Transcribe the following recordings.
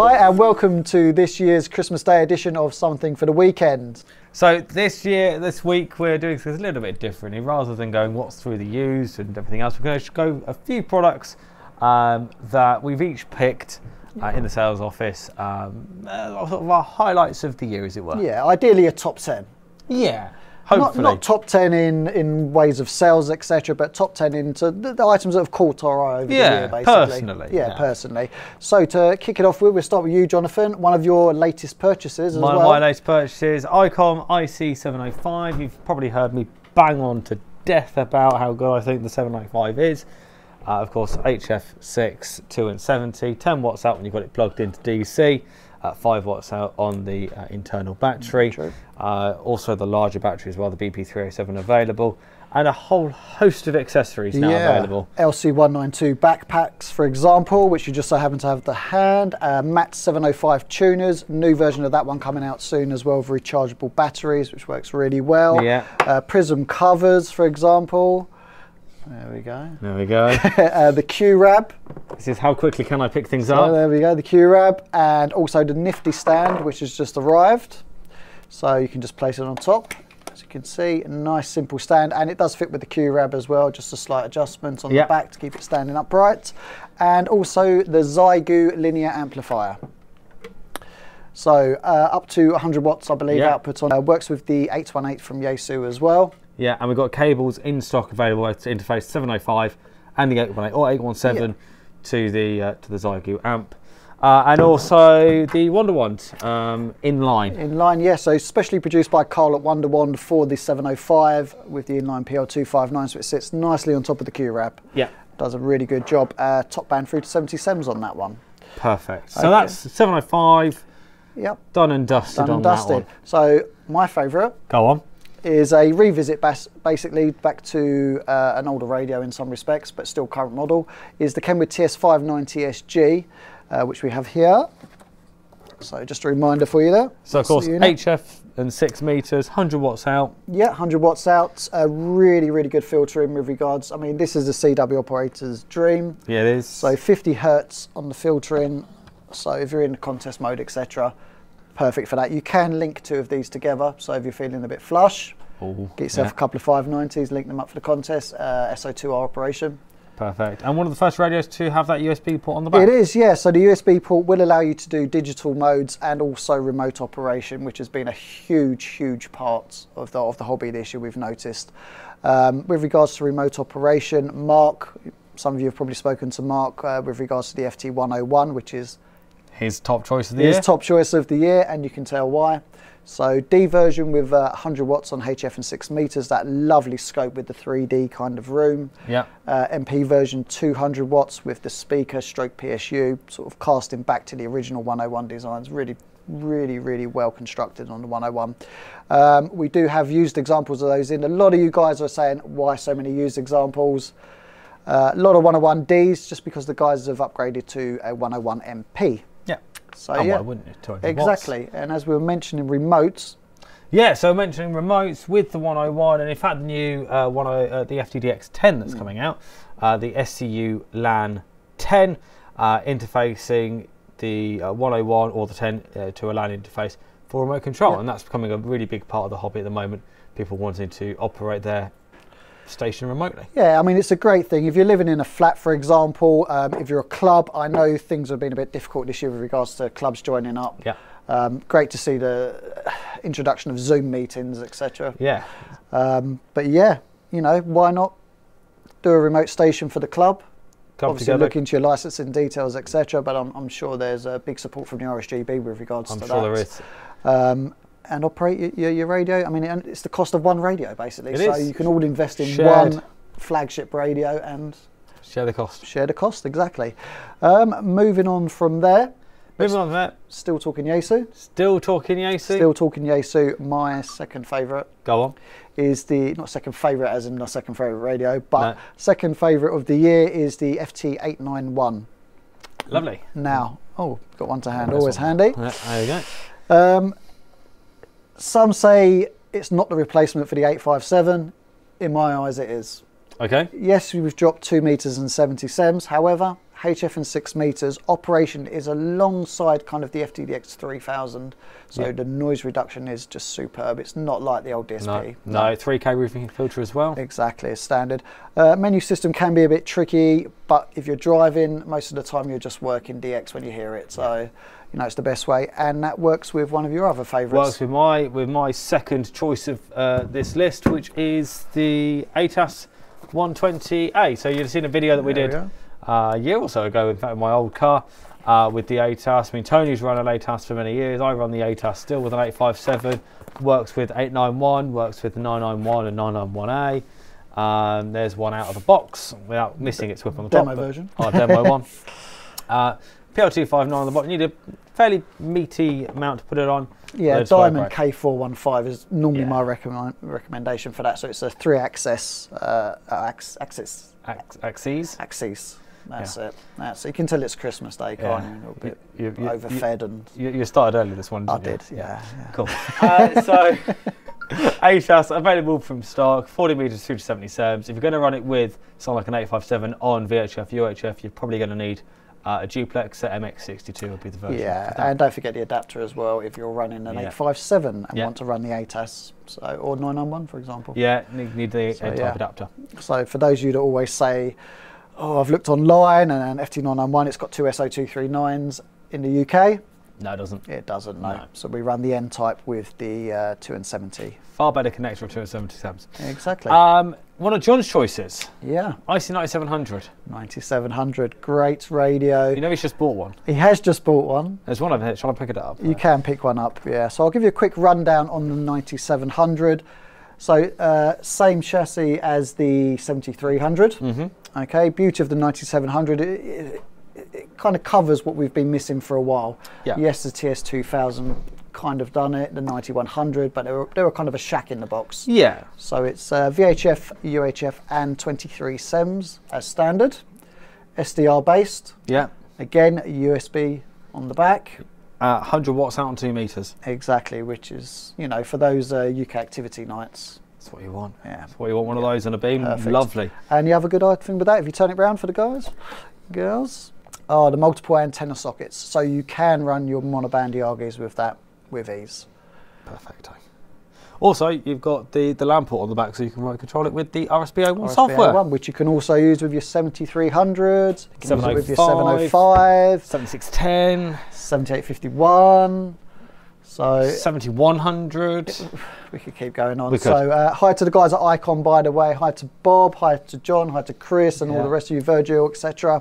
Hi and welcome to this year's Christmas Day edition of Something for the Weekend. So this week we're doing things a little bit differently. Rather than going what's through the used and everything else, we're going to go a few products that we've each picked in the sales office, sort of our highlights of the year, as it were. Yeah, ideally a top 10. Yeah. Hopefully. Not top 10 in ways of sales, etc., but top 10 into the items that have caught our eye over the year, basically. Personally. Yeah, personally. So to kick it off with, we'll start with you, Jonathan. One of your latest purchases as well. My latest purchases, Icom IC-705. You've probably heard me bang on to death about how good I think the 705 is. Of course, HF6, 270, 10 watts out when you've got it plugged into DC. 5 watts out on the internal battery. Also the larger battery as well, the BP307 available, and a whole host of accessories now available. LC192 backpacks, for example, which you just so happen to have the hand. MAT 705 tuners, new version of that one coming out soon as well, with rechargeable batteries, which works really well. Yeah. Prism covers, for example. There we go. There we go. The Q-Rab. This is how quickly can I pick things up. There we go, the Q-Rab, and also the nifty stand, which has just arrived. So you can just place it on top. As you can see, a nice simple stand, and it does fit with the Q-Rab as well, just a slight adjustment on the back to keep it standing upright. And also the Zygu linear amplifier. So up to 100 watts, I believe, output on. Works with the 818 from Yaesu as well. Yeah, and we've got cables in stock available to interface 705 and the 818 or 817 to the Zygu amp. And also the Wonderwand inline. Inline, yeah, so specially produced by Carl at Wonderwand for the 705 with the inline PL259, so it sits nicely on top of the Q-Rab. Yeah. Does a really good job. Top band through to 77s on that one. Perfect. So that's 705. Yep. Done and dusted on that one. So my favourite. Go on. Is a revisit basically back to an older radio in some respects, but still current model, is the Kenwood TS-590SG, which we have here. So just a reminder for you there. So of course, HF and 6 meters, 100 watts out. Yeah, 100 watts out. A really, really good filtering with regards. I mean, this is a CW operator's dream. Yeah, it is. So 50 hertz on the filtering. So if you're in contest mode, etc., perfect for that. You can link two of these together, so if you're feeling a bit flush, get yourself a couple of 590s, link them up for the contest, SO2R operation. Perfect. And one of the first radios to have that USB port on the back? It is, yeah. So the USB port will allow you to do digital modes and also remote operation, which has been a huge, huge part of the hobby this year, we've noticed. With regards to remote operation, Mark, some of you have probably spoken to Mark with regards to the FT-101, which is his top choice of the year. His top choice of the year, and you can tell why. So D version with 100 watts on HF and 6 meters, that lovely scope with the 3D kind of room. Yeah. MP version 200 watts with the speaker stroke PSU, sort of casting back to the original 101 designs. Really, really, really well constructed on the 101. We do have used examples of those in. A lot of you guys are saying, why so many used examples? A lot of 101Ds, just because the guys have upgraded to a 101 MP. Yeah. So why wouldn't it? 200 exactly. watts. And as we were mentioning remotes. Yeah, so mentioning remotes with the 101, and in fact the new the FTdx101 that's coming out, the SCU-LAN10, interfacing the 101 or the 10 to a LAN interface for remote control, and that's becoming a really big part of the hobby at the moment. People wanting to operate their station remotely. Yeah, I mean, it's a great thing. If you're living in a flat, for example, if you're a club, I know things have been a bit difficult this year with regards to clubs joining up. Yeah. Great to see the introduction of Zoom meetings, etc. Yeah. But yeah, you know, why not do a remote station for the club? Obviously look into your licensing details, etc. But I'm sure there's a big support from the RSGB with regards to that. I'm sure there is. And operate your radio. I mean, it's the cost of one radio, basically. So you can all invest in one flagship radio and share the cost. Share the cost, exactly. Moving on from there. Still talking Yaesu. Still talking Yaesu. Still talking Yaesu. My second favourite. Go on. Is the, not second favourite as in the second favourite radio, but second favourite of the year is the FT-891. Lovely. Now, got one to hand, always handy. There you go. Some say it's not the replacement for the 857. In my eyes, it is. Okay. Yes, we've dropped 2 meters and 70 sems. However, HF and 6 meters. Operation is alongside kind of the FTdx-3000, so the noise reduction is just superb. It's not like the old DSP. No, 3K roofing filter as well. Exactly, as standard. Menu system can be a bit tricky, but if you're driving, most of the time you're just working DX when you hear it. So, you know, it's the best way, and that works with one of your other favourites. Works with my second choice of this list, which is the ATAS-120A. So you've seen a video that we did a year or so ago, in fact, in my old car with the ATAS. I mean, Tony's run an ATAS for many years. I run the ATAS still with an 857. Works with 891, works with the 991 and 991A. There's one out of the box without missing its whip on the top. Demo version. Our demo one. PL259 on the bottom. You need a fairly meaty mount to put it on. Yeah, Diamond K415 is normally my recommendation for that. So it's a 3-axis axes. That's it. So you can tell it's Christmas Day, can't you? A little bit overfed and. You started early this one, didn't you? I did. Yeah. Cool. So ATAS available from stock, 40 meters through to 77s. If you're going to run it with something like an 857 on VHF, UHF, you're probably going to need a duplex. MX62 would be the version. Yeah, and don't forget the adapter as well if you're running an 857 and want to run the ATAS, or 991 for example. Yeah, need the type adapter. So for those of you that always say, oh, I've looked online and FT991, it's got two SO239s in the UK. No, it doesn't. It doesn't, no. So we run the N-type with the 2N70. Far better connector of 2N70 subs. Exactly. One of John's choices. Yeah. IC-9700. 9700, great radio. You know he's just bought one. He has just bought one. There's one over here. Shall I pick it up? You can pick one up, yeah. So I'll give you a quick rundown on the 9700. So same chassis as the 7300. Okay, beauty of the 9700, it kind of covers what we've been missing for a while. Yes, the TS-2000 kind of done it, the 9100, but they were kind of a shack in the box. Yeah. So it's VHF, UHF and 23 SEMS as standard. SDR based. Yeah. Again, USB on the back. 100 watts out on 2 meters. Exactly, which is, you know, for those UK activity nights. That's what you want. Yeah. That's what you want, one of those on a beam. Perfect. Lovely. And you have a good thing with that, if you turn it round for the guys, girls. Oh, the multiple antenna sockets. So you can run your monoband ERGs with that with ease. Perfect. Also, you've got the LAN port on the back, so you can remote control it with the RSB01 software. Which you can also use with your 7300s, you can use it with your 705, 7610, 7851. So 7100. We could keep going on. So hi to the guys at Icom, by the way. Hi to Bob, hi to John, hi to Chris and all the rest of you, Virgil, etc.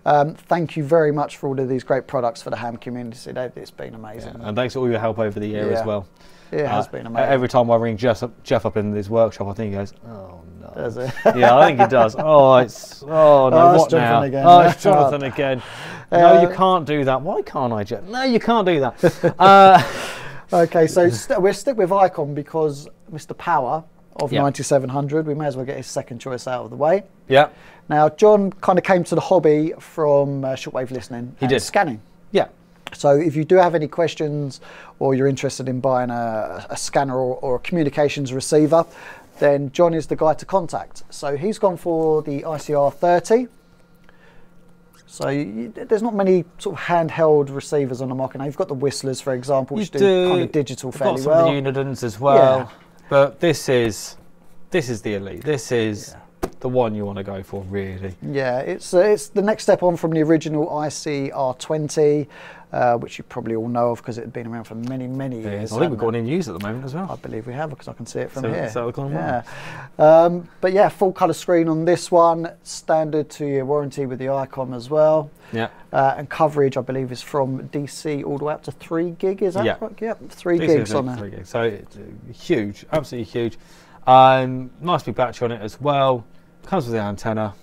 Thank you very much for all of these great products for the ham community. It's been amazing. And thanks for all your help over the year as well. It has been amazing. Every time I ring Jeff up in this workshop, I think he goes, oh no. Does it? Yeah, I think he does. Oh, it's, oh no, what now? Again. Oh, it's Jonathan again. No, you can't do that. Why can't I, Jeff? No, you can't do that. Okay, so we'll stick with Icom because Mr. Power of 9700, we may as well get his second choice out of the way. Yeah. Now, John kind of came to the hobby from shortwave listening and scanning. Yeah. So if you do have any questions or you're interested in buying a scanner or a communications receiver, then John is the guy to contact. So he's gone for the IC-R30. So there's not many sort of handheld receivers on the market now. You've got the Whistlers, for example, which do kind of digital fairly well. You've got some of the Ununs as well, but this is the elite. This is the one you want to go for, really. Yeah, it's the next step on from the original IC-R20, which you probably all know of because it had been around for many, many years. I think we've got one in use at the moment as well. I believe we have because I can see it from here. Yeah. But yeah, full colour screen on this one, standard 2-year warranty with the Icom as well. Yeah. And coverage, I believe, is from DC all the way up to 3 gig. Is that right? Yeah, 3 gigs on there. 3 gigs. So it's huge, absolutely huge. Nice big battery on it as well. Comes with the antenna.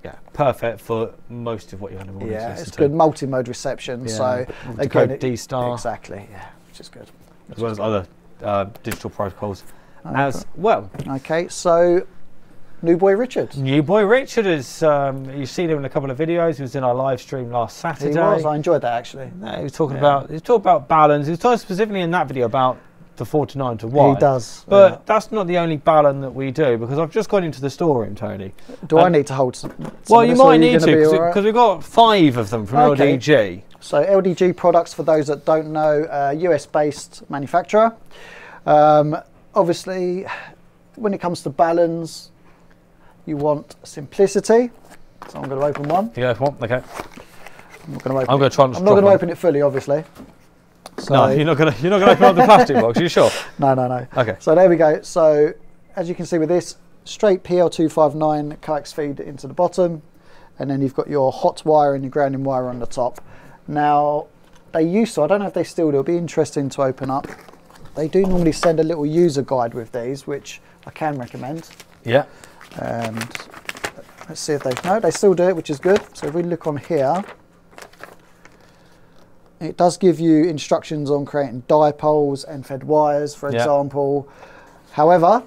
Yeah, perfect for most of what you're going to want to listen to. It's good multi-mode reception. So again, D-Star. Exactly. Yeah, which is good. As well as other digital protocols as well. Okay, so New Boy Richard. New Boy Richard is. You've seen him in a couple of videos. He was in our live stream last Saturday. He was. I enjoyed that actually. He was talking about. He was talking about balance. He was talking specifically in that video about the 49 to 1. He does. But that's not the only Balun that we do, because I've just gone into the storeroom, Tony. Do I need to hold some well, you might need to, because we've got 5 of them from LDG. So LDG products, for those that don't know, US-based manufacturer. Obviously, when it comes to Baluns, you want simplicity. So I'm going to open one. You go, okay. I'm not going to open. I'm going to try and. I'm not going to open it fully, obviously. So no, you're not going to open up the plastic box. Are you sure? No, no, no. Okay. So there we go. So as you can see with this, straight PL259 coax feed into the bottom, and then you've got your hot wire and your grounding wire on the top. Now, they used to, I don't know if they still do, it'll be interesting to open up. They do normally send a little user guide with these, which I can recommend. Yeah. And let's see if they still do it, which is good. So if we look on here, it does give you instructions on creating dipoles and fed wires, for example. However,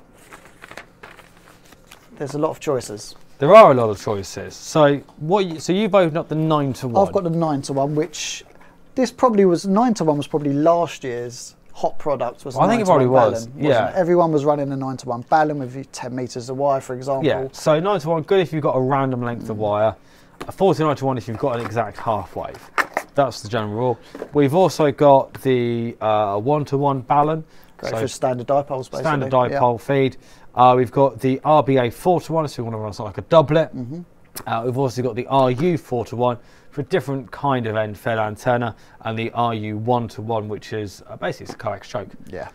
there's a lot of choices. There are a lot of choices. So so you've opened up the 9 to 1. I've got the 9 to 1, which this probably was 9 to 1 was probably last year's hot product. Was I think it probably was. Balun, yeah. Everyone was running a 9 to 1 Balun with 10 meters of wire, for example. Yeah. So 9 to 1, good if you've got a random length of wire. 49 to 1 if you've got an exact half wave. That's the general rule. We've also got the 1 to 1 Balun. Great for standard dipoles, basically. Standard dipole feed. We've got the RBA 4 to 1, so you want to run something like a doublet. We've also got the RU 4 to 1 for a different kind of end fed antenna, and the RU 1 to 1, which is basically it's a coax choke. Yeah.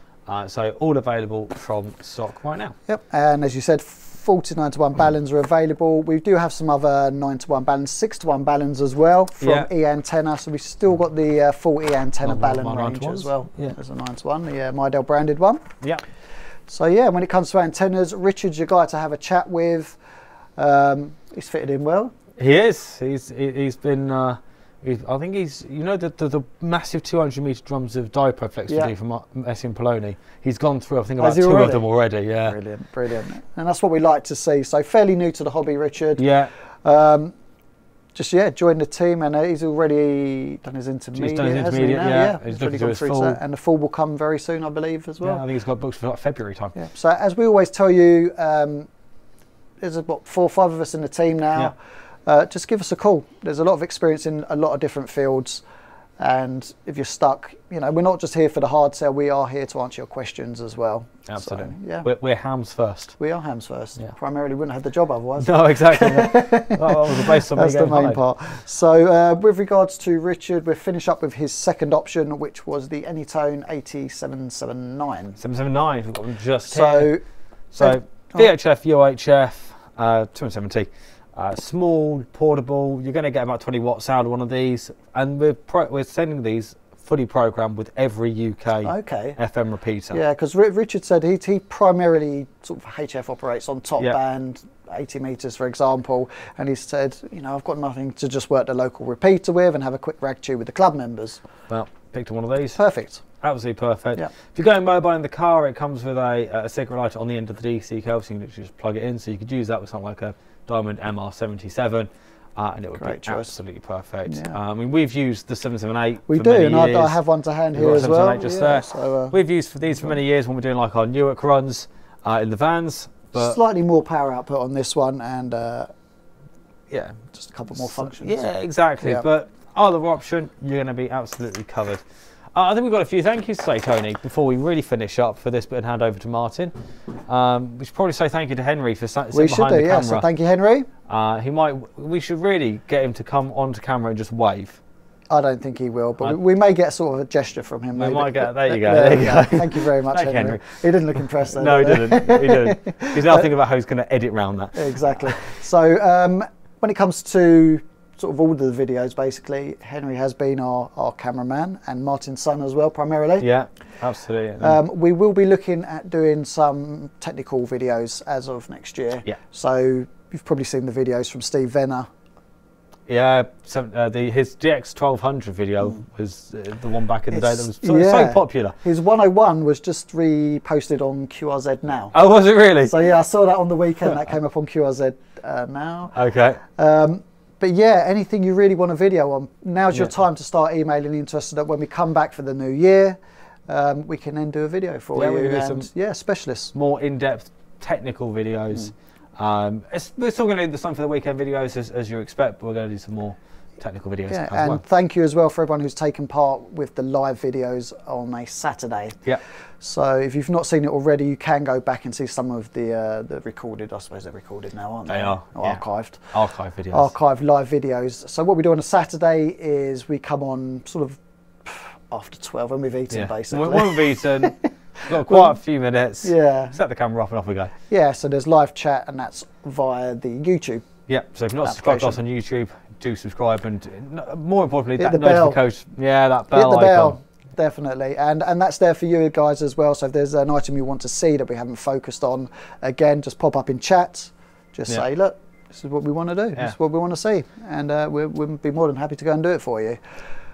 So all available from stock right now. Yep. And as you said, 49 to 1 Baluns are available. We do have some other 9 to 1 Baluns, 6 to 1 Baluns as well from E-Antenna. So we've still got the full E-Antenna Balun range as well. Yeah. There's a 9 to 1, the Midel branded one. Yeah. So yeah, when it comes to antennas, Richard's your guy to have a chat with. He's fitted in well. He is. He's been. I think he's. You know the massive 200-meter drums of dipole flexibility from SCU Poloni. He's gone through. I think about 2 of them already. Yeah. Brilliant, brilliant. And that's what we like to see. So fairly new to the hobby, Richard. Yeah. Joined the team, and he's already done his intermediate. He's done his intermediate, yeah. He's looking to his full. And the full will come very soon, I believe, as well. Yeah, I think he's got books for like February time. Yeah. So as we always tell you, there's about 4 or 5 of us in the team now. Yeah. Just give us a call. There's a lot of experience in a lot of different fields, and if you're stuck, you know, we're not just here for the hard sell. We are here to answer your questions as well. Absolutely. So, yeah. We're hams first. We are hams first. Yeah. Primarily, wouldn't have the job otherwise. No, exactly. that was the base of That's the main part. So, with regards to Richard, we'll finish up with his second option, which was the AnyTone AT-779. 779. We've got them just here. So VHF, UHF, 270. Small, portable. You're going to get about 20 watts out of one of these, and we're sending these fully programmed with every UK FM repeater. Yeah, because Richard said he primarily sort of HF operates on top band, 80 meters, for example, and he said, you know, I've got nothing to just work the local repeater with and have a quick rag chew with the club members. Well, picked one of these. Perfect. Absolutely perfect. Yeah. If you're going mobile in the car, it comes with a cigarette lighter on the end of the DC cable, so you can literally just plug it in. So you could use that with something like a Diamond MR77, and it would be absolutely perfect. Yeah. I mean, we've used the 778. We do, and I have one to hand here as well. Just there. So, we've used these for many years when we're doing like our Newark runs in the vans. But slightly more power output on this one, and yeah, just a couple more functions. Yeah, exactly. Yeah. But either option, you're going to be absolutely covered. I think we've got a few thank yous to say, Tony, before we really finish up for this bit and hand over to Martin. We should probably say thank you to Henry for sitting behind the camera. So thank you, Henry. We should really get him to come onto camera and just wave. I don't think he will, but we may get sort of a gesture from him. We might get. There you go. There you go. Thank you very much, Henry. He didn't look impressed though. No, he didn't. He didn't. He's now thinking about how he's going to edit around that. Exactly. So when it comes to sort of all the videos, basically, Henry has been our cameraman, and Martin's son as well, primarily. Yeah, absolutely. We will be looking at doing some technical videos as of next year. Yeah. So you've probably seen the videos from Steve Venner. Yeah, his DX1200 video was the one back in the day that was so popular. His 101 was just reposted on QRZ Now. Oh, was it really? So yeah, I saw that on the weekend. That came up on QRZ Now. Okay. But yeah, anything you really want a video on, now's your time to start emailing into us so that when we come back for the new year, we can then do a video for you. And specialists. More in-depth technical videos. We're still going to do the same for the weekend videos as you expect, but we're going to do some more technical videos as well. And thank you as well for everyone who's taken part with the live videos on a Saturday. Yeah. So if you've not seen it already, you can go back and see some of the recorded, I suppose they're recorded now, aren't they? They are. Or archived. Archive videos. Archived live videos. So what we do on a Saturday is we come on sort of after 12 when we've eaten, basically. When we've eaten, got quite a few minutes. Yeah. Set the camera off and off we go. Yeah, so there's live chat and that's via the YouTube. Yeah, so if you're not subscribed to us on YouTube, do subscribe, and more importantly, hit that the bell. notification. Yeah, that bell Hit the bell. icon. Definitely, and that's there for you guys as well. So if there's an item you want to see that we haven't focused on, again, just pop up in chat. Just say, look, this is what we want to do. This is what we want to see, and we'll be more than happy to go and do it for you.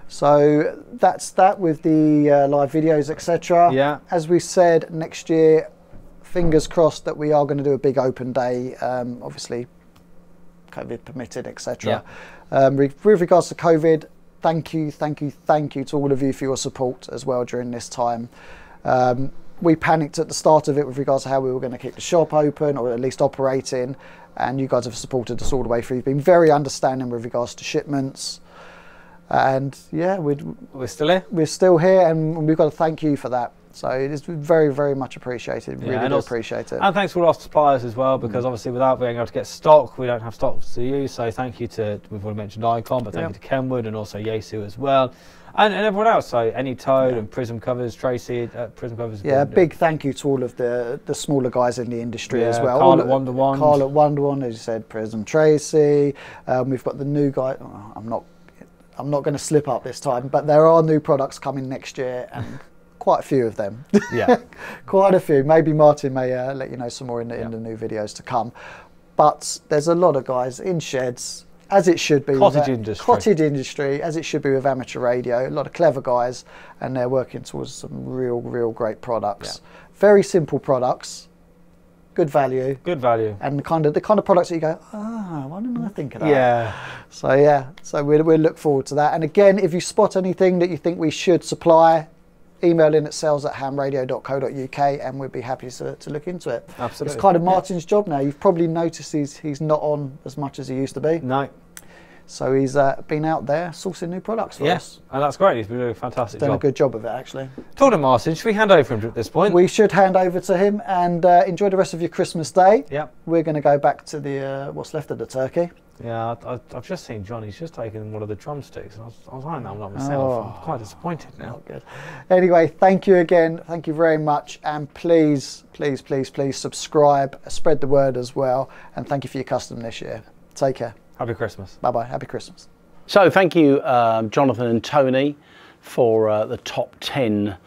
So that's that with the live videos, etc. Yeah. As we said, next year, fingers crossed that we are going to do a big open day. Obviously, COVID permitted, etc. With regards to COVID, thank you to all of you for your support as well during this time. We panicked at the start of it with regards to how we were going to keep the shop open, or at least operating, and you guys have supported us all the way through. You've been very understanding with regards to shipments, and yeah, we're still here. We're still here, and we've got to thank you for that. So it is very, very much appreciated. Really do appreciate it. And thanks to all our suppliers as well, because obviously without being able to get stock, we don't have stock to use. So thank you to, we've already mentioned Icom, but thank you to Kenwood and also Yaesu as well. And everyone else, so AnyTone and Prism Covers, Tracy, Prism Covers. Yeah, big thank you to all of the smaller guys in the industry as well. Carl at Wonder1. Carl at Wonder1, as you said, Prism Tracy. We've got the new guy, I'm not going to slip up this time, but there are new products coming next year, and quite a few of them. Yeah. Quite a few. Maybe Martin may let you know some more in the new videos to come. But there's a lot of guys in sheds, as it should be. Cottage industry, as it should be with amateur radio. A lot of clever guys, and they're working towards some real great products. Very simple products, good value. Good value. And the kind of products that you go, why didn't I think of that? Yeah. So we'll look forward to that. And again, if you spot anything that you think we should supply, email in at sales@hamradio.co.uk, and we'd be happy to look into it. Absolutely. It's kind of Martin's job now. You've probably noticed he's not on as much as he used to be. No. So he's been out there sourcing new products for us. And that's great. He's been doing a fantastic job. Done a good job of it, actually. Talking to Martin, should we hand over him at this point? We should hand over to him, and enjoy the rest of your Christmas day. Yep. We're going to go back to the what's left of the turkey. Yeah, I've just seen John. He's just taken one of the drumsticks, and I was like, no, I'm not myself. I'm quite disappointed now. Not good. Anyway, thank you again. Thank you very much, and please subscribe, spread the word as well, and thank you for your custom this year. Take care. Happy Christmas. Bye-bye. Happy Christmas. So thank you, Jonathan and Tony, for the top 10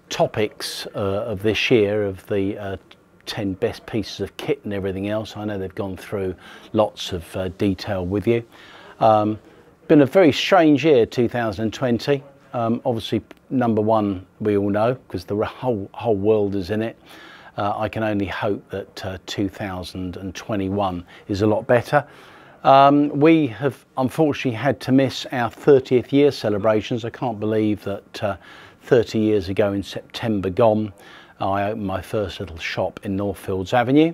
topics of this year, of the 10 best pieces of kit and everything else. I know they've gone through lots of detail with you. Been a very strange year, 2020. Obviously, number one, we all know, because the whole world is in it. I can only hope that 2021 is a lot better. We have unfortunately had to miss our 30th year celebrations. I can't believe that 30 years ago in September gone, I opened my first little shop in Northfields Avenue,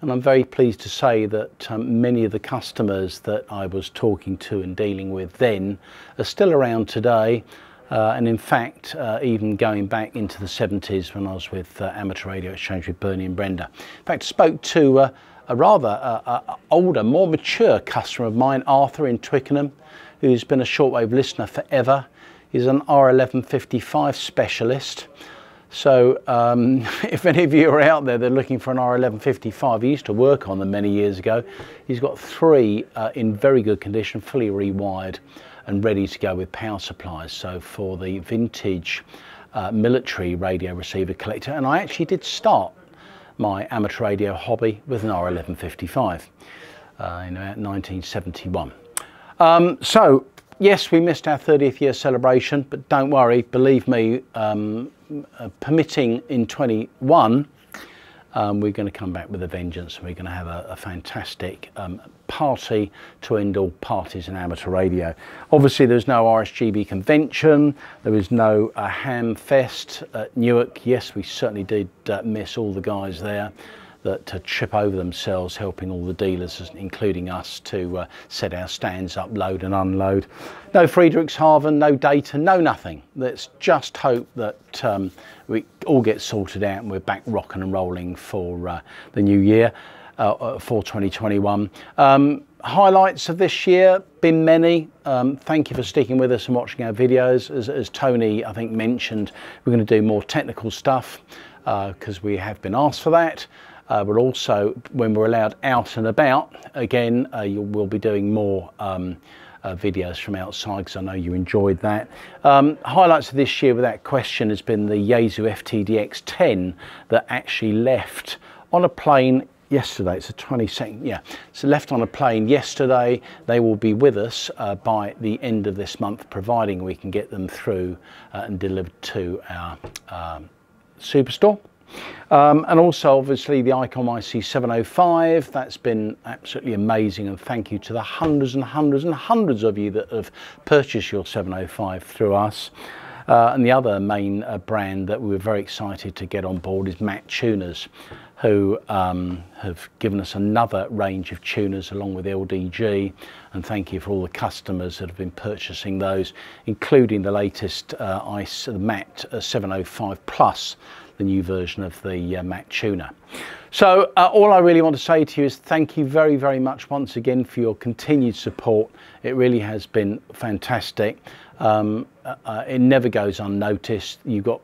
and I'm very pleased to say that many of the customers that I was talking to and dealing with then are still around today, and in fact even going back into the 70s when I was with Amateur Radio Exchange with Bernie and Brenda. In fact, I spoke to a rather older, more mature customer of mine, Arthur in Twickenham, who's been a shortwave listener forever. He's an R1155 specialist. So if any of you are out there that are looking for an R1155, he used to work on them many years ago. He's got 3 in very good condition, fully rewired and ready to go with power supplies. So for the vintage military radio receiver collector, and I actually did start my amateur radio hobby with an R1155 in 1971. So yes, we missed our 30th year celebration, but don't worry, believe me, permitting in 21, we're going to come back with a vengeance, and we're going to have a fantastic party to end all parties in amateur radio. Obviously there's no RSGB convention, there is no Ham Fest at Newark. Yes, we certainly did miss all the guys there that trip over themselves helping all the dealers, including us, to set our stands up, load and unload. No Friedrichshafen, no data, no nothing. Let's just hope that we all get sorted out and we're back rocking and rolling for the new year, for 2021. Highlights of this year, been many. Thank you for sticking with us and watching our videos. As Tony, I think, mentioned, we're going to do more technical stuff because we have been asked for that. But also, when we're allowed out and about, again, we'll be doing more videos from outside, because I know you enjoyed that. Highlights of this year, without question, has been the Yaesu FTdx101D that actually left on a plane yesterday. It's the 22nd, yeah. So left on a plane yesterday. They will be with us by the end of this month, providing we can get them through and delivered to our superstore. And also obviously the Icom IC-705, that's been absolutely amazing, and thank you to the hundreds and hundreds and hundreds of you that have purchased your 705 through us. And the other main brand that we were very excited to get on board is Mac Tuners, who have given us another range of tuners along with LDG, and thank you for all the customers that have been purchasing those, including the latest the Mac 705 Plus, the new version of the Mac tuner. So all I really want to say to you is thank you very, very much once again for your continued support. It really has been fantastic. It never goes unnoticed. You've got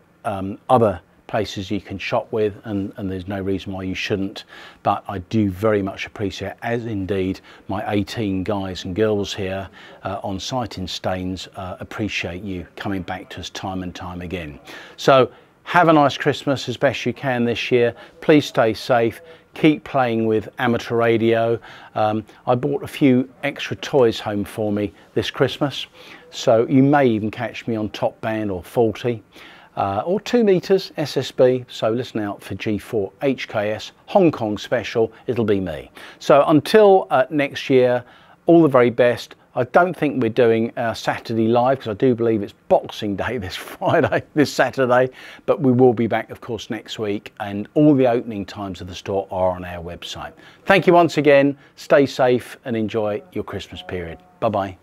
other places you can shop with, and there's no reason why you shouldn't, but I do very much appreciate, as indeed my 18 guys and girls here on site in Staines, appreciate you coming back to us time and time again. So have a nice Christmas as best you can this year. Please stay safe. Keep playing with amateur radio. I bought a few extra toys home for me this Christmas, so you may even catch me on Top Band or 40 or 2 meters SSB. So listen out for G4 HKS Hong Kong special. It'll be me. So until next year, all the very best. I don't think we're doing our Saturday live, because I do believe it's Boxing Day this Saturday, but we will be back, of course, next week, and all the opening times of the store are on our website. Thank you once again. Stay safe and enjoy your Christmas period. Bye-bye.